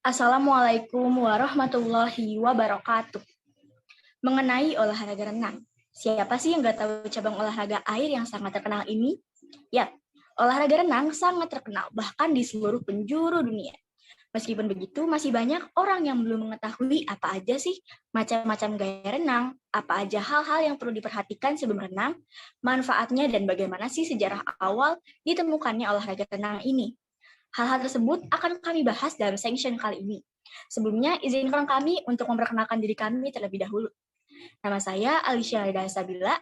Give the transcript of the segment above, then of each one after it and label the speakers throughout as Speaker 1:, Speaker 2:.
Speaker 1: Assalamualaikum warahmatullahi wabarakatuh. Mengenai olahraga renang, siapa sih yang nggak tahu cabang olahraga air yang sangat terkenal ini? Ya, olahraga renang sangat terkenal bahkan di seluruh penjuru dunia. Meskipun begitu, masih banyak orang yang belum mengetahui apa aja sih macam-macam gaya renang, apa aja hal-hal yang perlu diperhatikan sebelum renang, manfaatnya, dan bagaimana sih sejarah awal ditemukannya olahraga renang ini. Hal-hal tersebut akan kami bahas dalam section kali ini. Sebelumnya, izinkan kami untuk memperkenalkan diri kami terlebih dahulu. Nama saya Alicia Rida Sabila,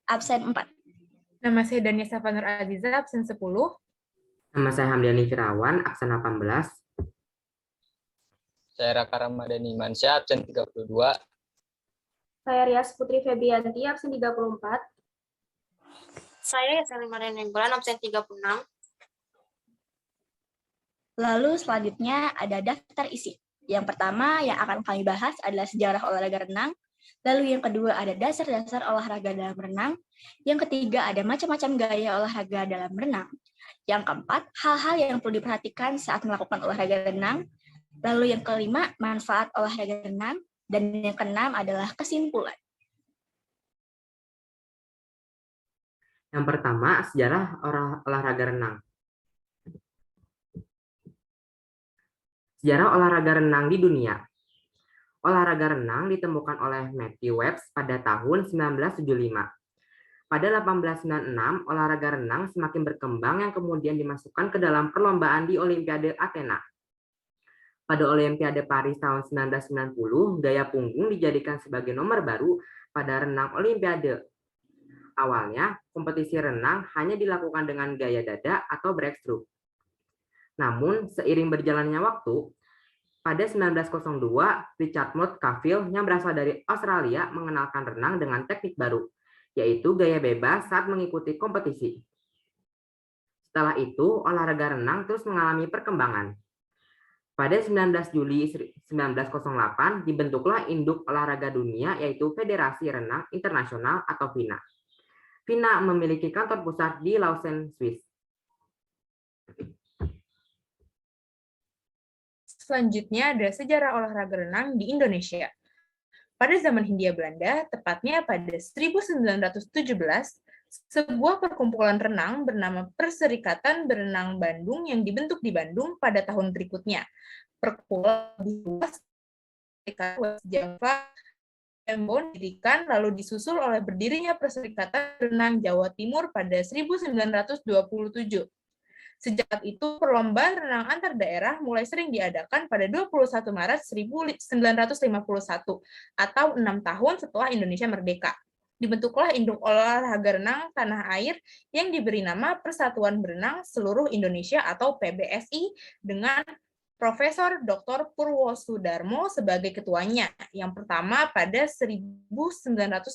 Speaker 1: absen 4.
Speaker 2: Nama saya Dania Safanur Aziza, absen 10.
Speaker 3: Nama saya Hamdiani Firawan, absen 18.
Speaker 4: Saya Raka Ramadhani Mansyah, absen 32.
Speaker 5: Saya Rias Putri Febianti, absen 34.
Speaker 6: Saya Yasmin Marian Enggolan, absen 36.
Speaker 1: Lalu selanjutnya ada daftar isi. Yang pertama yang akan kami bahas adalah sejarah olahraga renang. Lalu yang kedua ada dasar-dasar olahraga dalam renang. Yang ketiga ada macam-macam gaya olahraga dalam renang. Yang keempat, hal-hal yang perlu diperhatikan saat melakukan olahraga renang. Lalu yang kelima, manfaat olahraga renang. Dan yang keenam adalah kesimpulan.
Speaker 3: Yang pertama, sejarah olahraga renang. Sejarah olahraga renang di dunia. Olahraga renang ditemukan oleh Matthew Webs pada tahun 1975. Pada 1896, olahraga renang semakin berkembang yang kemudian dimasukkan ke dalam perlombaan di Olimpiade Athena. Pada Olimpiade Paris tahun 1990, gaya punggung dijadikan sebagai nomor baru pada renang Olimpiade. Awalnya, kompetisi renang hanya dilakukan dengan gaya dada atau breaststroke. Namun, seiring berjalannya waktu, pada 1902, Richard Mott Cavill yang berasal dari Australia mengenalkan renang dengan teknik baru, yaitu gaya bebas saat mengikuti kompetisi. Setelah itu, olahraga renang terus mengalami perkembangan. Pada 19 Juli 1908, dibentuklah induk olahraga dunia, yaitu Federasi Renang Internasional atau FINA. FINA memiliki kantor pusat di Lausanne, Swiss.
Speaker 2: Selanjutnya ada sejarah olahraga renang di Indonesia. Pada zaman Hindia Belanda, tepatnya pada 1917, sebuah perkumpulan renang bernama Perserikatan Berenang Bandung yang dibentuk di Bandung pada tahun berikutnya. Perkumpulan luas West Java Ambon didirikan lalu disusul oleh berdirinya Perserikatan Renang Jawa Timur pada 1927. Sejak itu, perlombaan renang antar daerah mulai sering diadakan pada 21 Maret 1951, atau 6 tahun setelah Indonesia merdeka. Dibentuklah induk olahraga renang tanah air yang diberi nama Persatuan Berenang Seluruh Indonesia atau PBSI dengan Profesor Dr. Purwosudarmo sebagai ketuanya. Yang pertama pada 1952,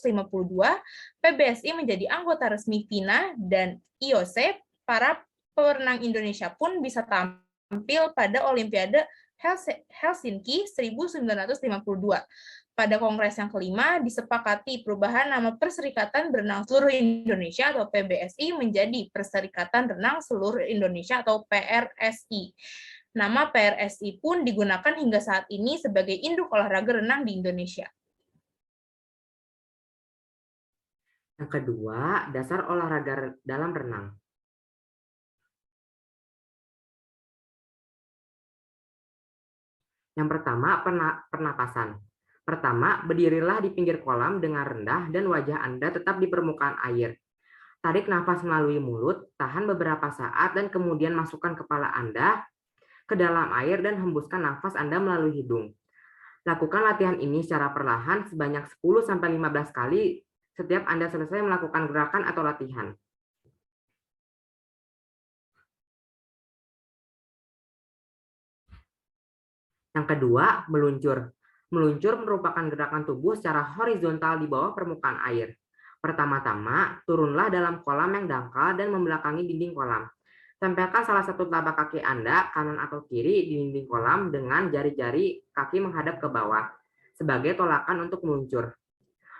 Speaker 2: PBSI menjadi anggota resmi FINA dan IOC. Para perenang Indonesia pun bisa tampil pada Olimpiade Helsinki 1952. Pada kongres yang kelima, disepakati perubahan nama Perserikatan Berenang Seluruh Indonesia atau PBSI menjadi Perserikatan Renang Seluruh Indonesia atau PRSI. Nama PRSI pun digunakan hingga saat ini sebagai induk olahraga renang di Indonesia.
Speaker 3: Yang kedua, dasar olahraga dalam renang. Yang pertama, pernapasan. Pertama, berdirilah di pinggir kolam dengan rendah dan wajah Anda tetap di permukaan air. Tarik nafas melalui mulut, tahan beberapa saat, dan kemudian masukkan kepala Anda ke dalam air dan hembuskan nafas Anda melalui hidung. Lakukan latihan ini secara perlahan sebanyak 10-15 kali setiap Anda selesai melakukan gerakan atau latihan. Yang kedua, meluncur. Meluncur merupakan gerakan tubuh secara horizontal di bawah permukaan air. Pertama-tama, turunlah dalam kolam yang dangkal dan membelakangi dinding kolam. Tempelkan salah satu telapak kaki Anda, kanan atau kiri, di dinding kolam dengan jari-jari kaki menghadap ke bawah, sebagai tolakan untuk meluncur.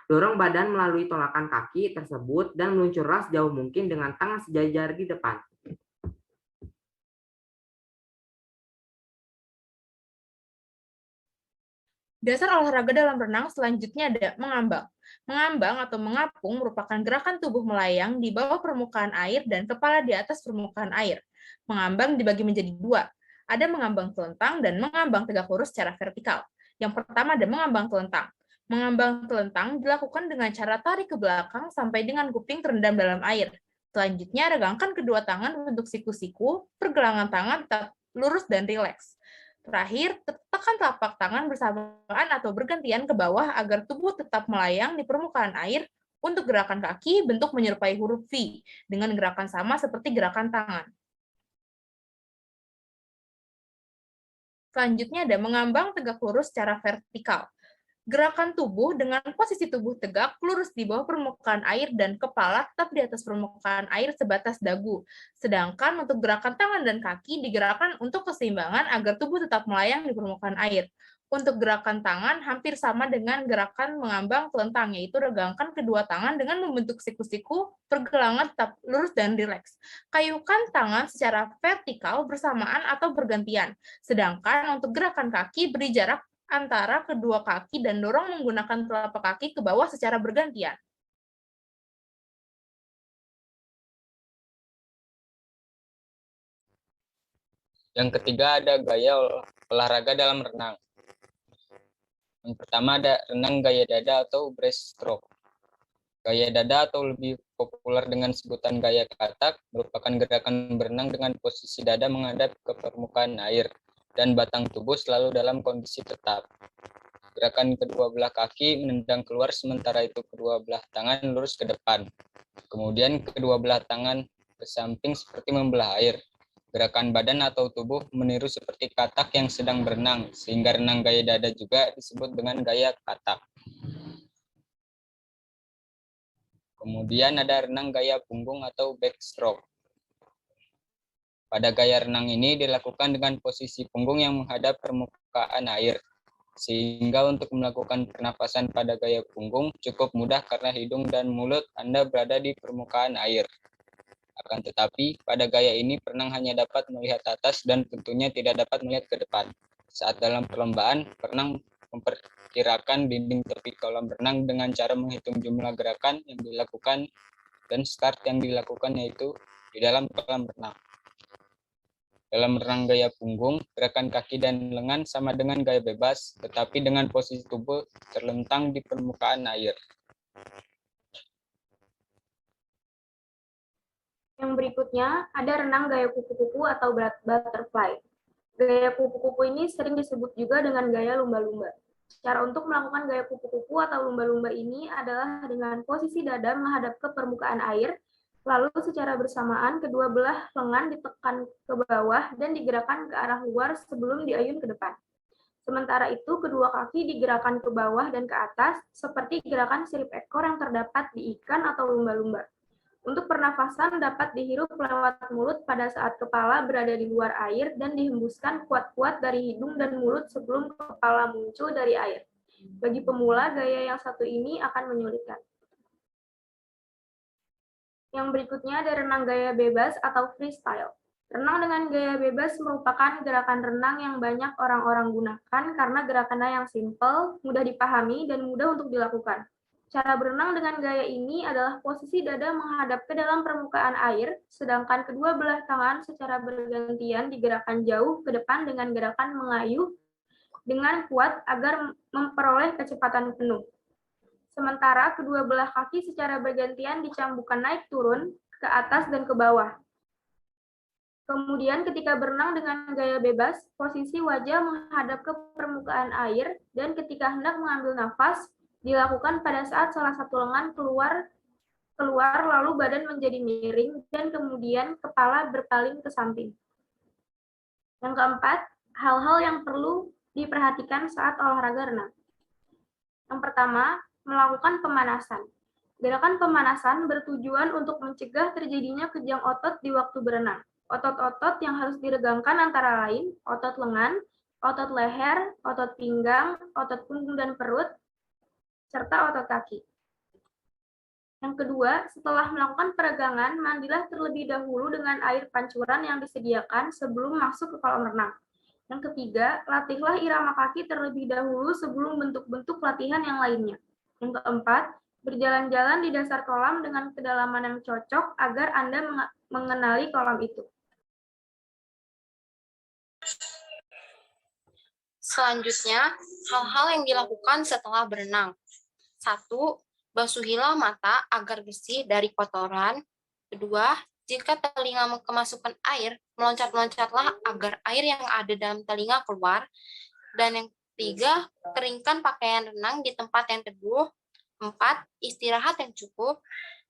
Speaker 3: Dorong badan melalui tolakan kaki tersebut dan meluncurlah sejauh mungkin dengan tangan sejajar di depan.
Speaker 2: Dasar olahraga dalam renang selanjutnya ada mengambang. Mengambang atau mengapung merupakan gerakan tubuh melayang di bawah permukaan air dan kepala di atas permukaan air. Mengambang dibagi menjadi dua. Ada mengambang telentang dan mengambang tegak lurus secara vertikal. Yang pertama ada mengambang telentang. Mengambang telentang dilakukan dengan cara tarik ke belakang sampai dengan kuping terendam dalam air. Selanjutnya, regangkan kedua tangan bentuk siku-siku, pergelangan tangan tetap lurus dan rileks. Terakhir, tekan telapak tangan bersamaan atau bergantian ke bawah agar tubuh tetap melayang di permukaan air. Untuk gerakan kaki, bentuk menyerupai huruf V, dengan gerakan sama seperti gerakan tangan. Selanjutnya ada mengambang tegak lurus secara vertikal. Gerakan tubuh dengan posisi tubuh tegak, lurus di bawah permukaan air dan kepala tetap di atas permukaan air sebatas dagu. Sedangkan untuk gerakan tangan dan kaki digerakkan untuk keseimbangan agar tubuh tetap melayang di permukaan air. Untuk gerakan tangan hampir sama dengan gerakan mengambang telentang, yaitu regangkan kedua tangan dengan membentuk siku-siku, pergelangan tetap lurus dan rileks. Kayukan tangan secara vertikal bersamaan atau bergantian. Sedangkan untuk gerakan kaki beri jarak antara kedua kaki dan dorong menggunakan telapak kaki ke bawah secara bergantian.
Speaker 4: Yang ketiga ada gaya olahraga dalam renang. Yang pertama ada renang gaya dada atau breaststroke. Gaya dada atau lebih populer dengan sebutan gaya katak merupakan gerakan berenang dengan posisi dada menghadap ke permukaan air dan batang tubuh selalu dalam kondisi tetap. Gerakan kedua belah kaki menendang keluar, sementara itu kedua belah tangan lurus ke depan. Kemudian kedua belah tangan ke samping seperti membelah air. Gerakan badan atau tubuh meniru seperti katak yang sedang berenang, sehingga renang gaya dada juga disebut dengan gaya katak. Kemudian ada renang gaya punggung atau backstroke. Pada gaya renang ini dilakukan dengan posisi punggung yang menghadap permukaan air. Sehingga untuk melakukan pernapasan pada gaya punggung cukup mudah karena hidung dan mulut Anda berada di permukaan air. Akan tetapi, pada gaya ini perenang hanya dapat melihat atas dan tentunya tidak dapat melihat ke depan. Saat dalam perlombaan, perenang memperkirakan dinding tepi kolam renang dengan cara menghitung jumlah gerakan yang dilakukan dan start yang dilakukan, yaitu di dalam kolam renang. Dalam renang gaya punggung, gerakan kaki dan lengan sama dengan gaya bebas, tetapi dengan posisi tubuh terlentang di permukaan air.
Speaker 5: Yang berikutnya ada renang gaya kupu-kupu atau butterfly. Gaya kupu-kupu ini sering disebut juga dengan gaya lumba-lumba. Cara untuk melakukan gaya kupu-kupu atau lumba-lumba ini adalah dengan posisi dada menghadap ke permukaan air, lalu secara bersamaan kedua belah lengan ditekan ke bawah dan digerakkan ke arah luar sebelum diayun ke depan. Sementara itu, kedua kaki digerakkan ke bawah dan ke atas, seperti gerakan sirip ekor yang terdapat di ikan atau lumba-lumba. Untuk pernafasan dapat dihirup lewat mulut pada saat kepala berada di luar air dan dihembuskan kuat-kuat dari hidung dan mulut sebelum kepala muncul dari air. Bagi pemula, gaya yang satu ini akan menyulitkan. Yang berikutnya ada renang gaya bebas atau freestyle. Renang dengan gaya bebas merupakan gerakan renang yang banyak orang-orang gunakan karena gerakannya yang simpel, mudah dipahami, dan mudah untuk dilakukan. Cara berenang dengan gaya ini adalah posisi dada menghadap ke dalam permukaan air, sedangkan kedua belah tangan secara bergantian digerakkan jauh ke depan dengan gerakan mengayuh dengan kuat agar memperoleh kecepatan penuh. Sementara kedua belah kaki secara bergantian dicambukkan naik turun, ke atas dan ke bawah. Kemudian ketika berenang dengan gaya bebas, posisi wajah menghadap ke permukaan air, dan ketika hendak mengambil nafas, dilakukan pada saat salah satu lengan keluar lalu badan menjadi miring dan kemudian kepala berpaling ke samping. Yang keempat, hal-hal yang perlu diperhatikan saat olahraga renang. Yang pertama, melakukan pemanasan. Gerakan pemanasan bertujuan untuk mencegah terjadinya kejang otot di waktu berenang. Otot-otot yang harus diregangkan antara lain otot lengan, otot leher, otot pinggang, otot punggung dan perut, serta otot kaki. Yang kedua, setelah melakukan peregangan, mandilah terlebih dahulu dengan air pancuran yang disediakan sebelum masuk ke kolam renang. Yang ketiga, latihlah irama kaki terlebih dahulu sebelum bentuk-bentuk latihan yang lainnya. Yang keempat, berjalan-jalan di dasar kolam dengan kedalaman yang cocok agar Anda mengenali kolam itu.
Speaker 6: Selanjutnya, hal-hal yang dilakukan setelah berenang. 1. Basuhilah mata agar bersih dari kotoran. 2. Jika telinga kemasukan air, meloncat-loncatlah agar air yang ada dalam telinga keluar. Dan yang 3, keringkan pakaian renang di tempat yang teduh. 4. Istirahat yang cukup.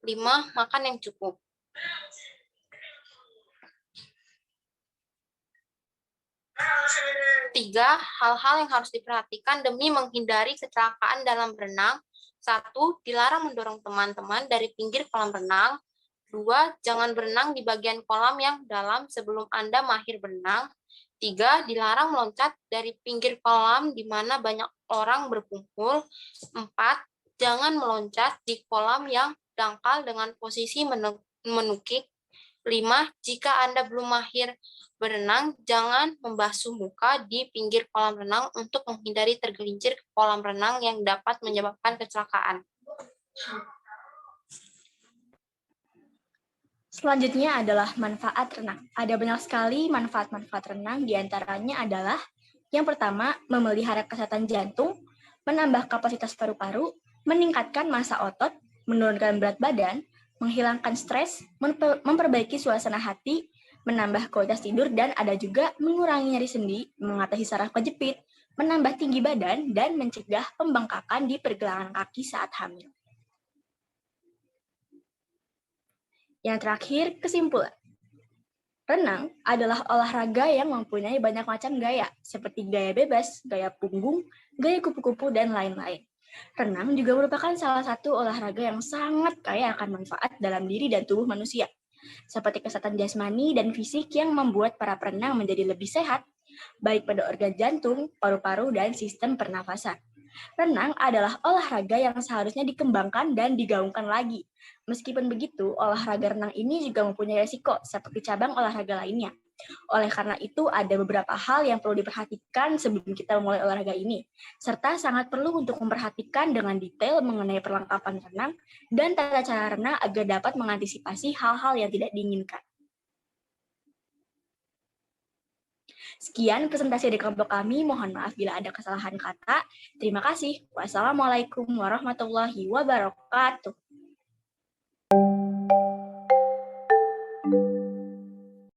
Speaker 6: 5. Makan yang cukup. 3. Hal-hal yang harus diperhatikan demi menghindari kecelakaan dalam berenang. 1. Dilarang mendorong teman-teman dari pinggir kolam renang. 2. Jangan berenang di bagian kolam yang dalam sebelum Anda mahir berenang. 3. Dilarang meloncat dari pinggir kolam di mana banyak orang berkumpul. 4. Jangan meloncat di kolam yang dangkal dengan posisi menukik. 5. Jika Anda belum mahir berenang, jangan membasuh muka di pinggir kolam renang untuk menghindari tergelincir ke kolam renang yang dapat menyebabkan kecelakaan.
Speaker 1: Selanjutnya adalah manfaat renang. Ada banyak sekali manfaat-manfaat renang, diantaranya adalah yang pertama, memelihara kesehatan jantung, menambah kapasitas paru-paru, meningkatkan massa otot, menurunkan berat badan, menghilangkan stres, memperbaiki suasana hati, menambah kualitas tidur, dan ada juga mengurangi nyeri sendi, mengatasi saraf kejepit, menambah tinggi badan, dan mencegah pembengkakan di pergelangan kaki saat hamil. Yang terakhir, kesimpulan. Renang adalah olahraga yang mempunyai banyak macam gaya, seperti gaya bebas, gaya punggung, gaya kupu-kupu, dan lain-lain. Renang juga merupakan salah satu olahraga yang sangat kaya akan manfaat dalam diri dan tubuh manusia, seperti kesehatan jasmani dan fisik yang membuat para perenang menjadi lebih sehat, baik pada organ jantung, paru-paru, dan sistem pernafasan. Renang adalah olahraga yang seharusnya dikembangkan dan digaungkan lagi. Meskipun begitu, olahraga renang ini juga mempunyai resiko seperti cabang olahraga lainnya. Oleh karena itu, ada beberapa hal yang perlu diperhatikan sebelum kita memulai olahraga ini, serta sangat perlu untuk memperhatikan dengan detail mengenai perlengkapan renang dan tata cara renang agar dapat mengantisipasi hal-hal yang tidak diinginkan. Sekian presentasi dari kelompok kami, mohon maaf bila ada kesalahan kata. Terima kasih. Wassalamualaikum warahmatullahi wabarakatuh.